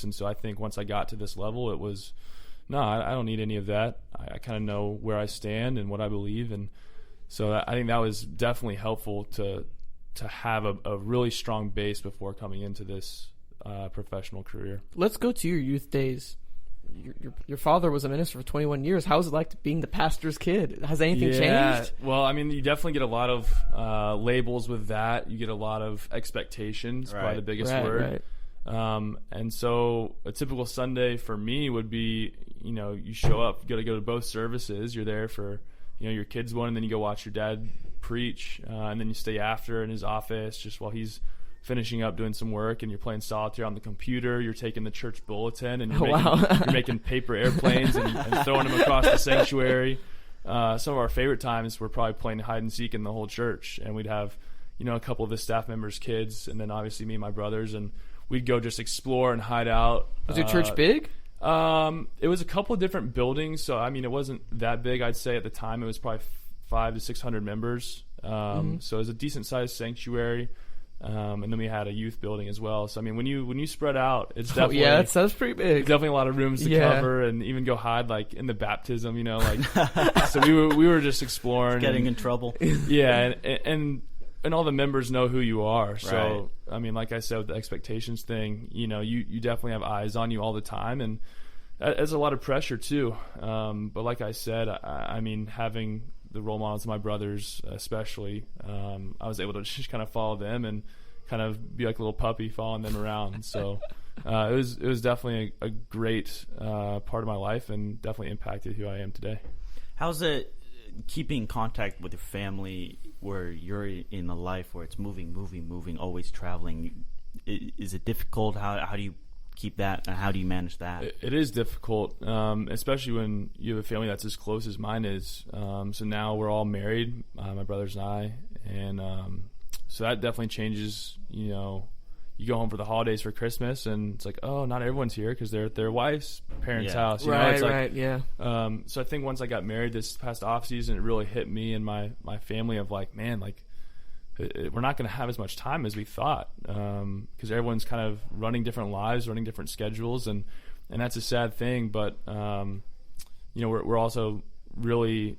And so I think once I got to this level, it was, no, I don't need any of that. I kind of know where I stand and what I believe. And so I think that was definitely helpful to have a really strong base before coming into this professional career. Let's go to your youth days. Your father was a minister for 21 years. How was it like being the pastor's kid? Has anything changed? Well, I mean, you definitely get a lot of labels with that. You get a lot of expectations, probably the biggest word. Right. And so a typical Sunday for me would be, you show up, you got to go to both services. You're there for, your kids one, and then you go watch your dad preach, and then you stay after in his office just while he's finishing up doing some work, and you're playing solitaire on the computer. You're taking the church bulletin, and you're making paper airplanes and throwing them across the sanctuary. Some of our favorite times were probably playing hide and seek in the whole church, and we'd have a couple of the staff members' kids, and then obviously me and my brothers, and we'd go just explore and hide out. Was your church big? It was a couple of different buildings, so I mean it wasn't that big. I'd say at the time it was probably 500 to 600 members. So it was a decent sized sanctuary. And then we had a youth building as well. So I mean, when you spread out, it's definitely that's pretty big. Definitely a lot of rooms to cover, and even go hide like in the baptism, So we were just exploring, getting in trouble. Yeah, and all the members know who you are. So I mean, like I said, with the expectations thing, you definitely have eyes on you all the time, and there's a lot of pressure too. But like I said, I mean, having the role models of my brothers especially, I was able to just kind of follow them and kind of be like a little puppy following them around. So it was definitely a great part of my life, and definitely impacted who I am today. How's it keeping contact with your family where you're in a life where it's moving, always traveling? Is it difficult? How do you keep that, and how do you manage that? It is difficult, especially when you have a family that's as close as mine is. So now we're all married, my brothers and I, and so that definitely changes. You go home for the holidays for Christmas, and it's like, oh, not everyone's here because they're at their wife's parents' house. So I think once I got married this past off season, it really hit me and my family of like, man, like, we're not going to have as much time as we thought, because everyone's kind of running different lives, running different schedules, and that's a sad thing. But we're also really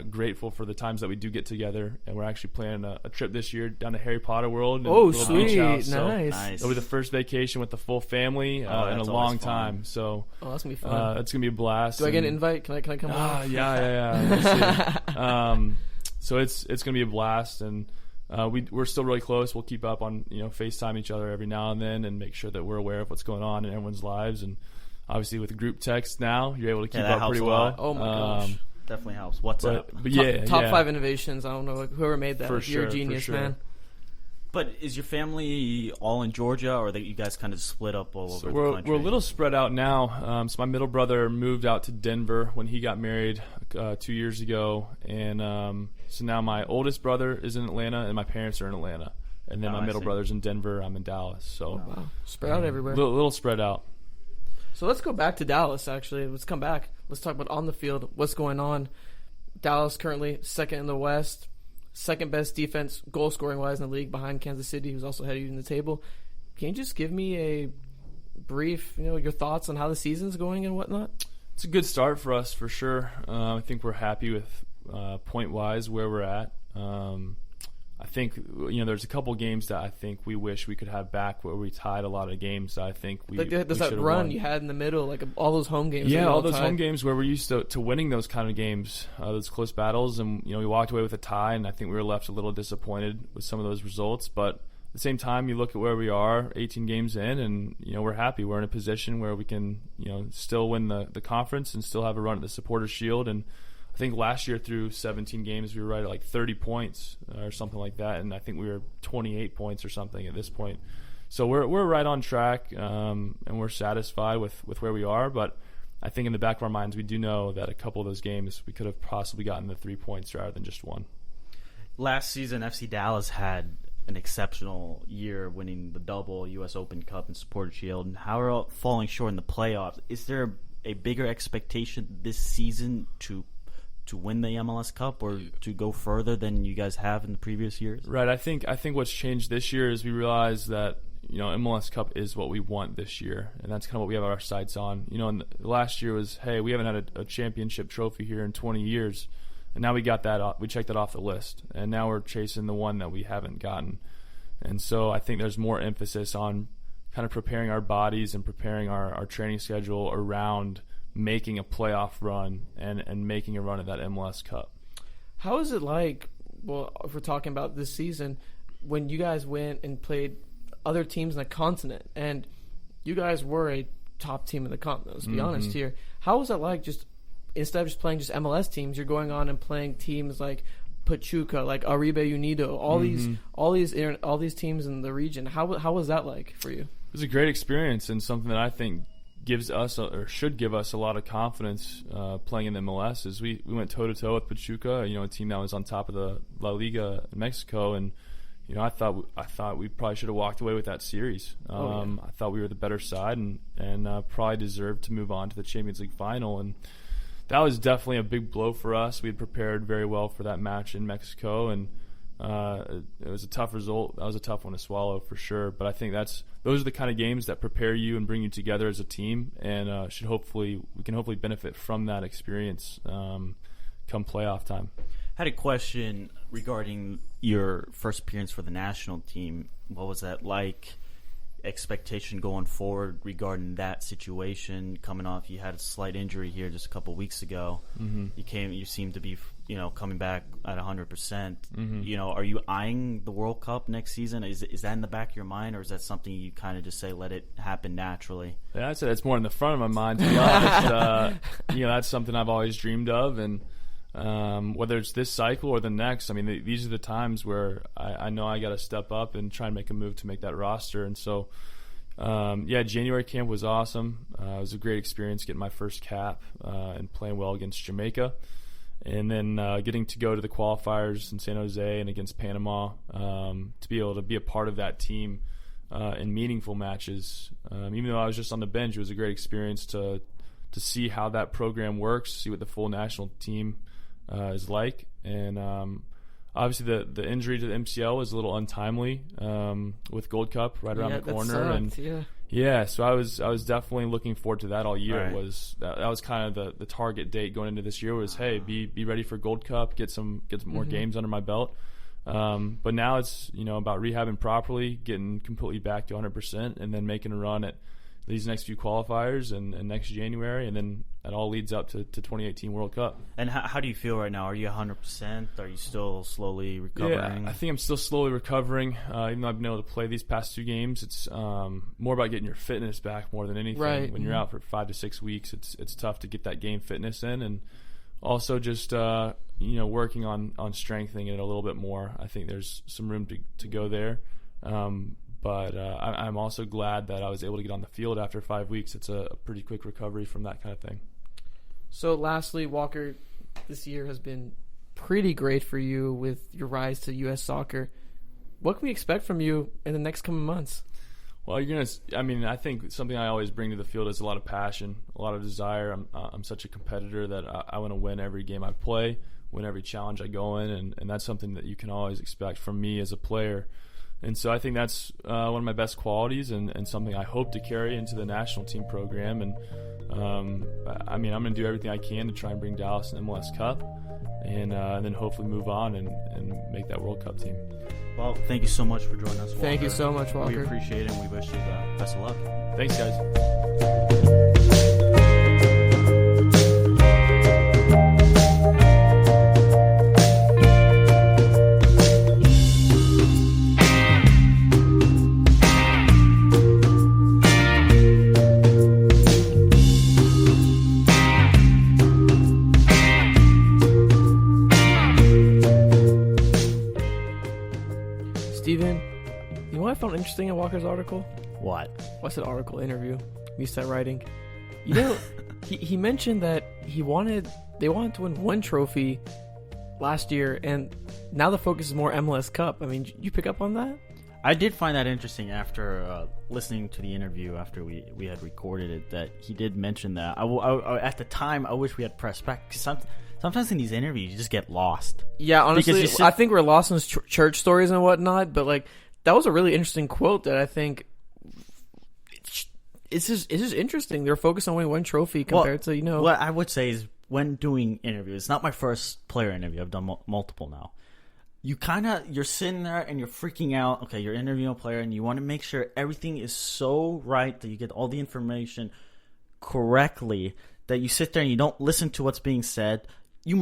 grateful for the times that we do get together, and we're actually planning a trip this year down to Harry Potter World. Oh, sweet, beach house. Nice. It'll be the first vacation with the full family in a long time. So that's gonna be fun. That's gonna be a blast. Do I get an invite? Can I come? Yeah. We'll see. So it's gonna be a blast, and we're still really close. We'll keep up on FaceTime each other every now and then, and make sure that we're aware of what's going on in everyone's lives. And obviously with group text now, you're able to keep up pretty well. Oh my gosh. Definitely helps. What's up? But top 5 innovations. I don't know whoever made that. You're a genius, man. But is your family all in Georgia, or you guys kind of split up all over the country? We're a little spread out now. So my middle brother moved out to Denver when he got married 2 years ago, and so now my oldest brother is in Atlanta, and my parents are in Atlanta, and then my middle brother's in Denver. I'm in Dallas. So spread out everywhere. Little spread out. So let's go back to Dallas, actually. Let's come back. Let's talk about on the field, what's going on. Dallas currently second in the West, second best defense goal-scoring-wise in the league behind Kansas City, who's also ahead of you in the table. Can you just give me a brief, your thoughts on how the season's going and whatnot? It's a good start for us, for sure. I think we're happy with point-wise where we're at. I think there's a couple games that I think we wish we could have back where we tied a lot of games. I think there's that run won. You had in the middle, like all those home games. Yeah, all those home games where we're used to winning those kind of games, those close battles, and we walked away with a tie, and I think we were left a little disappointed with some of those results. But at the same time, you look at where we are, 18 games in, and we're happy. We're in a position where we can still win the conference and still have a run at the Supporters Shield. And I think last year through 17 games, we were right at like 30 points or something like that, and I think we were 28 points or something at this point. So we're right on track, and we're satisfied with where we are. But I think in the back of our minds, we do know that a couple of those games we could have possibly gotten the 3 points rather than just one. Last season, FC Dallas had an exceptional year, winning the double U.S. Open Cup and Supporters Shield, and however falling short in the playoffs. Is there a bigger expectation this season to win the MLS Cup or to go further than you guys have in the previous years? Right. I think what's changed this year is we realized that MLS Cup is what we want this year, and that's kind of what we have our sights on. And last year was, hey, we haven't had a championship trophy here in 20 years, and now we got that off. We checked that off the list, and now we're chasing the one that we haven't gotten. And so I think there's more emphasis on kind of preparing our bodies and preparing our training schedule around making a playoff run and making a run at that MLS Cup. How is it like, well, if we're talking about this season, when you guys went and played other teams in the continent, and you guys were a top team in the continent, let's be honest here. How was that like, just instead of just playing just MLS teams, you're going on and playing teams like Pachuca, like Arriba Unido, all these teams in the region? How was that like for you? It was a great experience and something that I think gives us or should give us a lot of confidence playing in the MLS. Is we went toe-to-toe with Pachuca, a team that was on top of the La Liga in Mexico, and I thought we probably should have walked away with that series. I thought we were the better side and probably deserved to move on to the Champions League final, and that was definitely a big blow for us. We had prepared very well for that match in Mexico, and it was a tough result. That was a tough one to swallow for sure. But I think those are the kind of games that prepare you and bring you together as a team, and we can hopefully benefit from that experience come playoff time. I had a question regarding your first appearance for the national team. What was that like? Expectation going forward regarding that situation, coming off, you had a slight injury here just a couple weeks ago. You seem to be coming back at 100%. Are you eyeing the World Cup next season? Is that in the back of your mind, or is that something you kind of just say let it happen naturally? Yeah, I'd say that's more in the front of my mind, to be honest. That's something I've always dreamed of, and whether it's this cycle or the next, these are the times where I know I got to step up and try and make a move to make that roster. And so, January camp was awesome. It was a great experience getting my first cap and playing well against Jamaica. And then getting to go to the qualifiers in San Jose and against Panama, to be able to be a part of that team in meaningful matches. Even though I was just on the bench, it was a great experience to see how that program works, see what the full national team is like. And obviously the injury to the MCL was a little untimely with Gold Cup right around the corner. So I was definitely looking forward to that all year. Right. That was kind of the target date going into this year was, hey, be ready for Gold Cup, get some more games under my belt. But now it's about rehabbing properly, getting completely back to 100%, and then making a run at these next few qualifiers and next January, and then it all leads up to 2018 World Cup. And how do you feel right now? Are you 100%? Are you still slowly recovering? Yeah, I think I'm still slowly recovering. Even though I've been able to play these past 2 games, it's more about getting your fitness back more than anything. Right. When you're out for 5 to 6 weeks, it's tough to get that game fitness in, and also just working on strengthening it a little bit more. I think there's some room to go there. But I'm also glad that I was able to get on the field after 5 weeks. It's a pretty quick recovery from that kind of thing. So lastly, Walker, this year has been pretty great for you with your rise to U.S. soccer. What can we expect from you in the next coming months? Well, I think something I always bring to the field is a lot of passion, a lot of desire. I'm such a competitor that I want to win every game I play, win every challenge I go in, and that's something that you can always expect from me as a player. And so I think that's one of my best qualities and something I hope to carry into the national team program. And, I'm going to do everything I can to try and bring Dallas an MLS Cup and then hopefully move on and make that World Cup team. Well, thank you so much for joining us, Walker. Thank you so much, Walker. We appreciate it, and we wish you the best of luck. Thanks, guys. Steven, you know what I found interesting in Walker's article? What? What's an article interview? He started writing. He mentioned that they wanted to win 1 trophy last year, and now the focus is more MLS Cup. You pick up on that? I did find that interesting after listening to the interview after we had recorded it, that he did mention that. At the time, I wish we had pressed back, because sometimes in these interviews you just get lost. Yeah, honestly, I think we're lost in church stories and whatnot, but that was a really interesting quote that I think it's just interesting. They're focused on winning one trophy compared to What I would say is when doing interviews, it's not my first player interview. I've done multiple now. You're sitting there and you're freaking out. Okay, you're interviewing a player and you want to make sure everything is so right that you get all the information correctly, that you sit there and you don't listen to what's being said. You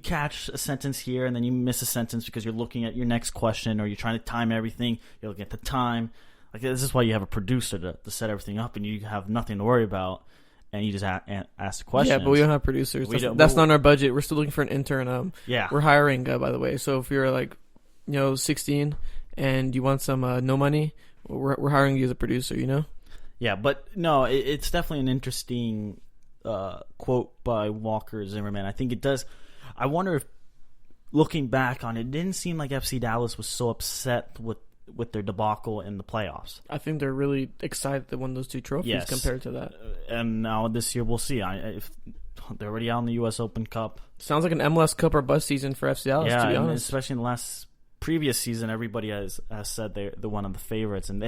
catch a sentence here and then you miss a sentence because you're looking at your next question, or you're trying to time everything. You're looking at the time. Like, this is why you have a producer to set everything up, and you have nothing to worry about, and you just ask the questions. Yeah, but we don't have producers. That's not in our budget. We're still looking for an intern. We're hiring, by the way. So if you're 16 and you want some no money, we're hiring you as a producer. Yeah, but no, it's definitely an interesting quote by Walker Zimmerman. I think it does. I wonder if, looking back on it, it didn't seem like FC Dallas was so upset with their debacle in the playoffs. I think they're really excited to win those 2 trophies compared to that. And now this year we'll see. If they're already out in the U.S. Open Cup. Sounds like an MLS Cup or bust season for FC Dallas, to be honest. Especially in the previous season, everybody has said they're one of the favorites, and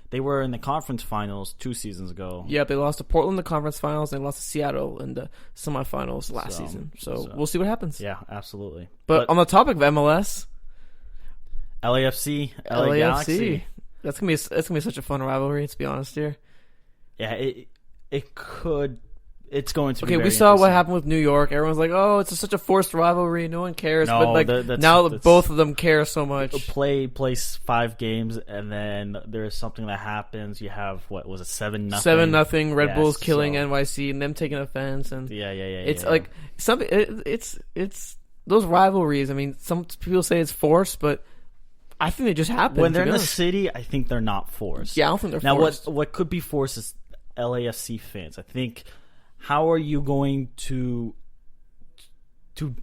they were in the conference finals 2 seasons ago. Yeah, they lost to Portland in the conference finals, and they lost to Seattle in the semifinals last season. So we'll see what happens. Yeah, absolutely. But on the topic of MLS, LAFC, LA Galaxy. That's gonna be such a fun rivalry, to be honest here. Yeah, it could. It's going to be. Okay, we saw what happened with New York. Everyone's like, "Oh, it's such a forced rivalry. No one cares." No, but now both of them care so much. Plays 5 games, and then there's something that happens. You have 7-0? 7-0. Red Bulls killing NYC and them taking offense, and it's like something. It's those rivalries. I mean, some people say it's forced, but I think they just happen. When they're in the city, I think they're not forced. Yeah, I don't think they're forced. Now, what could be forced is LAFC fans. I think. How are you going to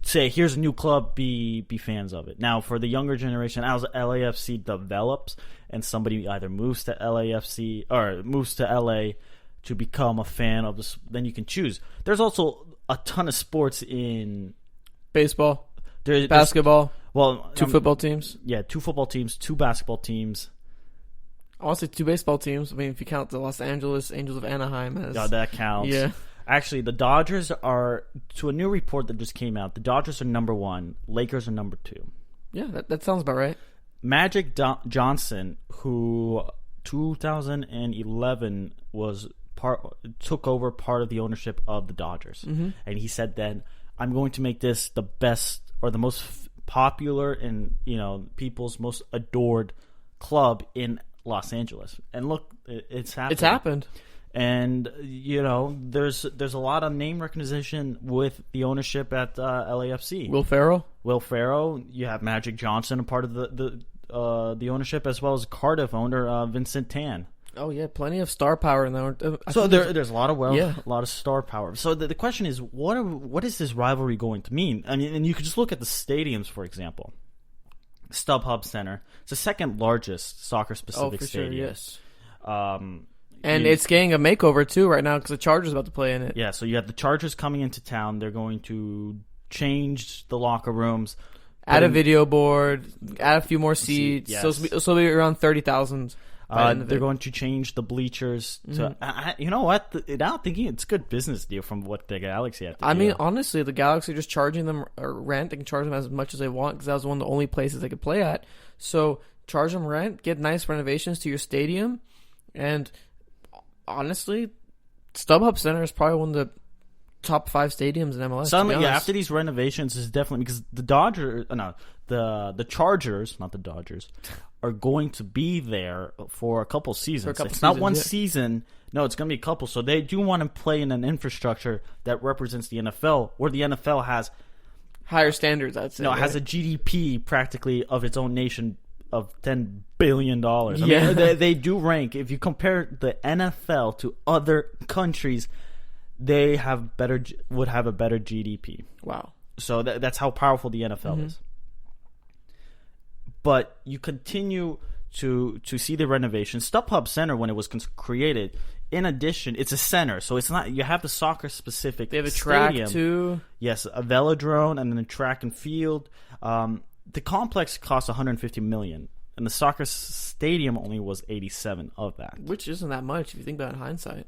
say, here's a new club, be fans of it? Now, for the younger generation, as LAFC develops and somebody either moves to LAFC or moves to LA to become a fan of this, then you can choose. There's also a ton of sports in baseball, basketball. Well, 2 football teams. Yeah, 2 football teams, 2 basketball teams. I want to say 2 baseball teams. I mean, if you count the Los Angeles Angels of Anaheim as... Yeah, that counts. Yeah. Actually, the Dodgers are, to a new report that just came out, the Dodgers are number 1, Lakers are number 2. Yeah, that sounds about right. Magic Johnson, who 2011 took over part of the ownership of the Dodgers. Mm-hmm. And he said then, I'm going to make this the best or the most popular and, people's most adored club in Los Angeles. And look, it's happened. It's happened. And, there's a lot of name recognition with the ownership at LAFC. Will Ferrell. You have Magic Johnson, a part of the ownership, as well as Cardiff owner Vincent Tan. Oh, yeah, plenty of star power in there. So there's a lot of a lot of star power. So the question is, what is this rivalry going to mean? I mean, and you could just look at the stadiums, for example. StubHub Center. It's the second largest soccer-specific stadium. Sure, yes. And it's getting a makeover, too, right now, because the Chargers are about to play in it. Yeah, so you have the Chargers coming into town. They're going to change the locker rooms. Add a video board, add a few more seats. Yes. So it'll be around 30,000. They're going to change the bleachers. To, you know what? Now thinking it's a good business deal from what the Galaxy had to do. I mean, honestly, the Galaxy are just charging them rent. They can charge them as much as they want because that was one of the only places they could play at. So charge them rent, get nice renovations to your stadium, and honestly, StubHub Center is probably one of the top 5 stadiums in MLS. After these renovations, is definitely because the Chargers, not the Dodgers, are going to be there for a couple seasons. It's not one season. No, it's going to be a couple. So they do want to play in an infrastructure that represents the NFL, where the NFL has higher standards, I'd say. No, it has a GDP practically of its own nation of $10 billion. I mean, they do rank. If you compare the NFL to other countries, they would have a better GDP. Wow. So that's how powerful the NFL is. But you continue to see the renovation. StubHub Center, when it was created, in addition, it's a center. So it's not, you have the soccer specific. They have a stadium. Track too. Yes, a velodrome and then a track and field. The complex costs $150 million. and the soccer stadium only was 87 of that. Which isn't that much if you think about it in hindsight.